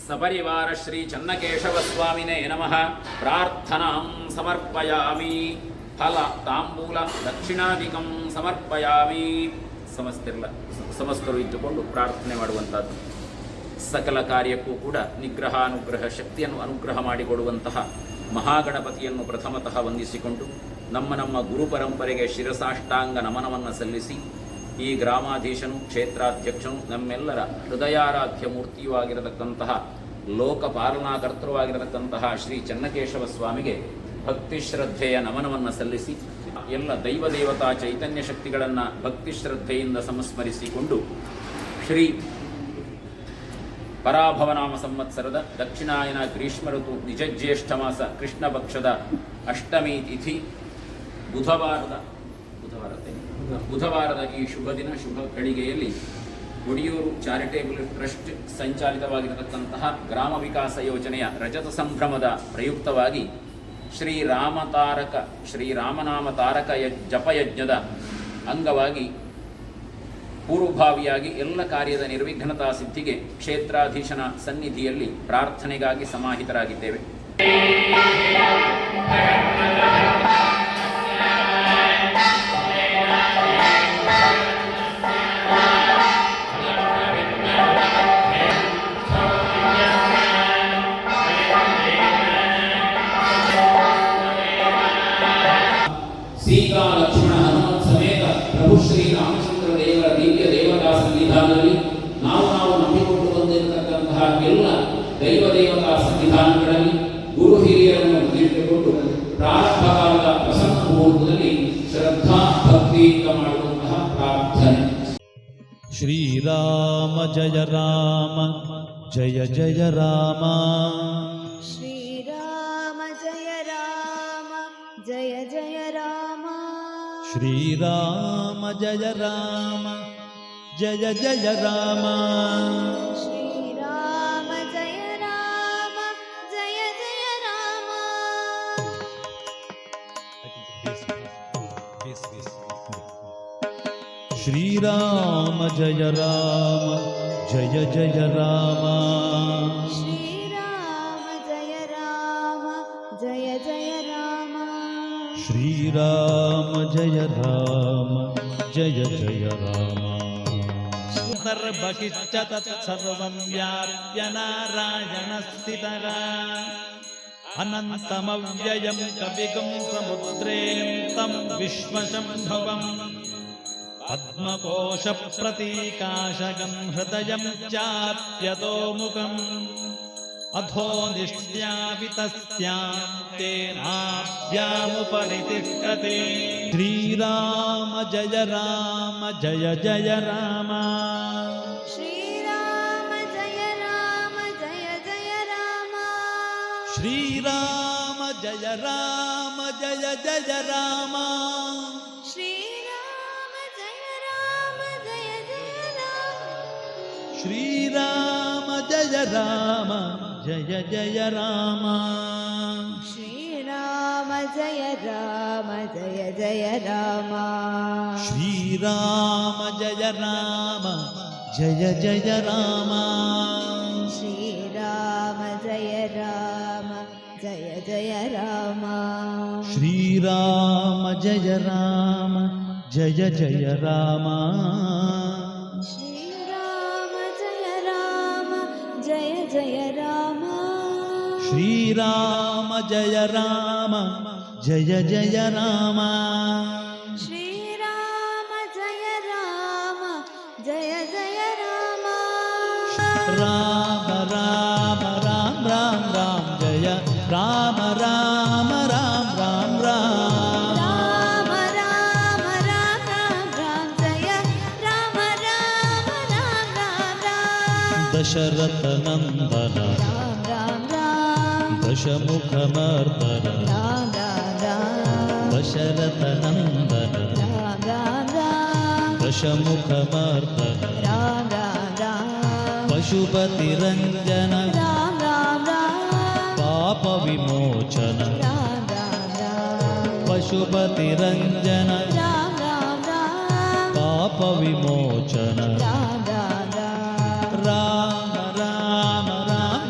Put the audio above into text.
ಸಪರಿವಾರ ಶ್ರೀ ಚನ್ನಕೇಶವ ಸ್ವಾಮಿನೇ ನಮಃ. ಪ್ರಾರ್ಥನಾಂ ಸಮರ್ಪಯಾಮಿ. ಫಲ ತಾಂಬೂಲ ದಕ್ಷಿಣಾಧಿಕಂ ಸಮರ್ಪಯಾಮಿ. ಸಮಸ್ತರು ಇದ್ದುಕೊಂಡು ಪ್ರಾರ್ಥನೆ ಮಾಡುವಂಥದ್ದು. ಸಕಲ ಕಾರ್ಯಕ್ಕೂ ಕೂಡ ನಿಗ್ರಹಾನುಗ್ರಹ ಶಕ್ತಿಯನ್ನು ಅನುಗ್ರಹ ಮಾಡಿಕೊಡುವಂತಹ ಮಹಾಗಣಪತಿಯನ್ನು ಪ್ರಥಮತಃ ವಂದಿಸಿಕೊಂಡು ನಮ್ಮ ಗುರು ಪರಂಪರೆಗೆ ಶಿರಸಾಷ್ಟಾಂಗ ನಮನವನ್ನು ಸಲ್ಲಿಸಿ ಈ ಗ್ರಾಮಾಧೀಶನು ಕ್ಷೇತ್ರಾಧ್ಯಕ್ಷನು ನಮ್ಮೆಲ್ಲರ ಹೃದಯಾರಾಧ್ಯ ಮೂರ್ತಿಯೂ ಆಗಿರತಕ್ಕಂತಹ ಲೋಕಪಾಲನಾಕರ್ತೃವಾಗಿರತಕ್ಕಂತಹ ಶ್ರೀ ಚನ್ನಕೇಶವ ಸ್ವಾಮಿಗೆ ಭಕ್ತಿ ಶ್ರದ್ಧೆಯ ನಮನವನ್ನು ಸಲ್ಲಿಸಿ ಎಲ್ಲ ದೈವದೇವತಾ ಚೈತನ್ಯ ಶಕ್ತಿಗಳನ್ನು ಭಕ್ತಿ ಶ್ರದ್ಧೆಯಿಂದ ಸಂಸ್ಮರಿಸಿಕೊಂಡು ಶ್ರೀ ಪರಾಭವನಾಮ ಸಂವತ್ಸರದ ದಕ್ಷಿಣಾಯನ ಗ್ರೀಷ್ಮ ಋತು ನಿಜಜ್ಯೇಷ್ಠ ಮಾಸ ಕೃಷ್ಣ ಪಕ್ಷದ ಅಷ್ಟಮಿ ತಿಥಿ ಬುಧವಾರದ ಈ ಶುಭ ದಿನ ಶುಭ ಘಳಿಗೆಯಲ್ಲಿ ಒಡಿಯೂರು ಚಾರಿಟೇಬಲ್ ಟ್ರಸ್ಟ್ ಸಂಚಾಲಿತವಾಗಿರತಕ್ಕಂತಹ ಗ್ರಾಮ ವಿಕಾಸ ಯೋಜನೆಯ ರಜತ ಸಂಭ್ರಮದ ಪ್ರಯುಕ್ತವಾಗಿ ಶ್ರೀರಾಮನಾಮ ತಾರಕ ಜಪಯಜ್ಞದ ಅಂಗವಾಗಿ ಪೂರ್ವಭಾವಿಯಾಗಿ ಎಲ್ಲ ಕಾರ್ಯದ ನಿರ್ವಿಘ್ನತಾ ಸಿದ್ಧಿಗೆ ಕ್ಷೇತ್ರಾಧೀಶನ ಸನ್ನಿಧಿಯಲ್ಲಿ ಪ್ರಾರ್ಥನೆಗಾಗಿ ಸಮಾಹಿತರಾಗಿದ್ದೇವೆ. ಸೀತಾ ಲಕ್ಷ್ಮಣ ಹನುಮತ್ ಸಮೇತ ಪ್ರಭು ಶ್ರೀ ರಾಮಚಂದ್ರ ದೇವರ ದಿವ್ಯ ದೇವತಾ ಸನ್ನಿಧಾನದಲ್ಲಿ ನಾವು ನಂಬಿಕೊಂಡು ಬಂದಿರತಕ್ಕಂತಹ ಎಲ್ಲ ದೈವದೇವತಾ ಸನ್ನಿಧಾನಗಳಲ್ಲಿ ಗುರು ಹಿರಿಯರನ್ನು ಇಟ್ಟುಕೊಂಡು ಪ್ರಾರಂಭ ಕಾಲದ ಪ್ರಸನ್ನ ಮುಹೂರ್ತದಲ್ಲಿ ಶ್ರದ್ಧಾ ಭಕ್ತಿಯಿಂದ ಮಾಡುವಂತಹ ಪ್ರಾರ್ಥನೆ. ಶ್ರೀರಾಮ ಜಯ ರಾಮ ಜಯ ಜಯ ರಾಮ. ಶ್ರೀರಾಮ ಜಯ ರಾಮ ಜಯ ಜಯ ರಾಮ. ಶ್ರೀರಾಮ ಜಯ ರಾಮ ಜಯ ಜಯ ರಾಮ. ಶ್ರೀರಾಮ ಜಯ ರಾಮ ಜಯ ಜಯ ರಾಮ. ಶ್ರೀರಾಮ ಜಯ ರಾಮ ಜಯ ಜಯ ರಾಮ. ಶ್ರೀರಾಮ ಜಯ ರಾಮ ಜಯ ಜಯ ರಾಮ. ಶ್ರೀರಾಮ ಜಯ ರಾಮ ಜಯ ಜಯ ರಾಮ. ಸರ್ವಕಿಚ್ಚತತ್ ಸರ್ವಂ ವ್ಯಾಪ್ಯ ನಾರಾಯಣ ಸ್ಥಿತಃ ಅನಂತಮವ್ಯಯಂ ಕವಿಗುಂ ಸಮುದ್ರೇಂತಂ ವಿಶ್ವಶಂಭವಂ ಪದ್ಮಕೋಶ ಪ್ರತೀಕಾಶಗಂ ಹೃದಯಂ ಚಾಪ್ಯತೋಮುಖಂ ಅಧೋ ನಿಷ್ಟ್ಯಾವಿತಸ್ತ್ಯಾಪ್ತೇನಾಭ್ಯಾಮುಪರಿ ತಿಷ್ಠತೆ. ಶ್ರೀರಾಮ ಜಯ ರಾಮ ಜಯ ಜಯ ರಾಮ. ಶ್ರೀರಾಮ ಜಯ ರಾಮ ಜಯ ಜಯ ರಾಮ. ಶ್ರೀರಾಮ ಜಯ ರಾಮ ಜಯ ಜಯ ರಾಮ. ಶ್ರೀರಾಮ ಜಯ ರಾಮ ಜಯ ಜಯ ರಾಮ. ಶ್ರೀರಾಮ ಜಯ ರಾಮ ಜಯ ಜಯ ರಾಮ. ಶ್ರೀರಾಮ ಜಯ ರಾಮ ಜಯ ಜಯ ರಾಮ. ಶ್ರೀರಾಮ ಜಯ ರಾಮ ಜಯ ಜಯ ರಾಮ. ಶ್ರೀರಾಮ ಜಯ ರಾಮ ಜಯ ಜಯ ರಾಮ. ಶ್ರೀರಾಮ ಜಯ ರಾಮ ಜಯ ಜಯ ರಾಮ. ಶ್ರೀರಾಮ ಜಯ ರಾಮ ಜಯ ಜಯ ರಾಮ. ಶ್ರೀರಾಮ ಜಯ ರಾಮ ಜಯ ಜಯ ರಾಮ. ಶ್ರೀರಾಮ ಜಯ ರಾಮ ಜಯ ಜಯ ರಾಮ. ರಾಮ ರಾಮ ರಾಮ ರಾಮ ರಾಮ ಜಯ ರಾಮ ರಾಮ ರಾಮ ರಾಮ ರಾಮ. ರಾಮ ರಾಮ ರಾಮ ರಾಮ ಜಯ ರಾಮ ರಾಮ ರಾಮ ರಾಮ ರಾಮ. ದಶರಥ ನಂದನ ರಾಮ ರಾಮ ರಾಮ. ದಶಮುಖ ಮರ್ದನ ರಾಮ ರಾಮ ರಾಮ. ದಶರಥ ನಂದನ ರಾಮ ರಾಮ ರಾಮ. ದಶಮುಖ ಮರ್ದನ ರಾಮ ರಾಮ ರಾಮ. ಪಶುಪತಿ ರಂಜನ ರಾಮ ರಾಮ ರಾಮ. ಪಾಪ ವಿಮೋಚನ ರಾಮ ರಾಮ ರಾಮ. ಪಶುಪತಿ ರಂಜನ ರಾಮ ರಾಮ ರಾಮ. ಪಾಪ ವಿಮೋಚನ ರಾಮ ರಾಮ ರಾಮ. ರಾಮ ರಾಮ ರಾಮ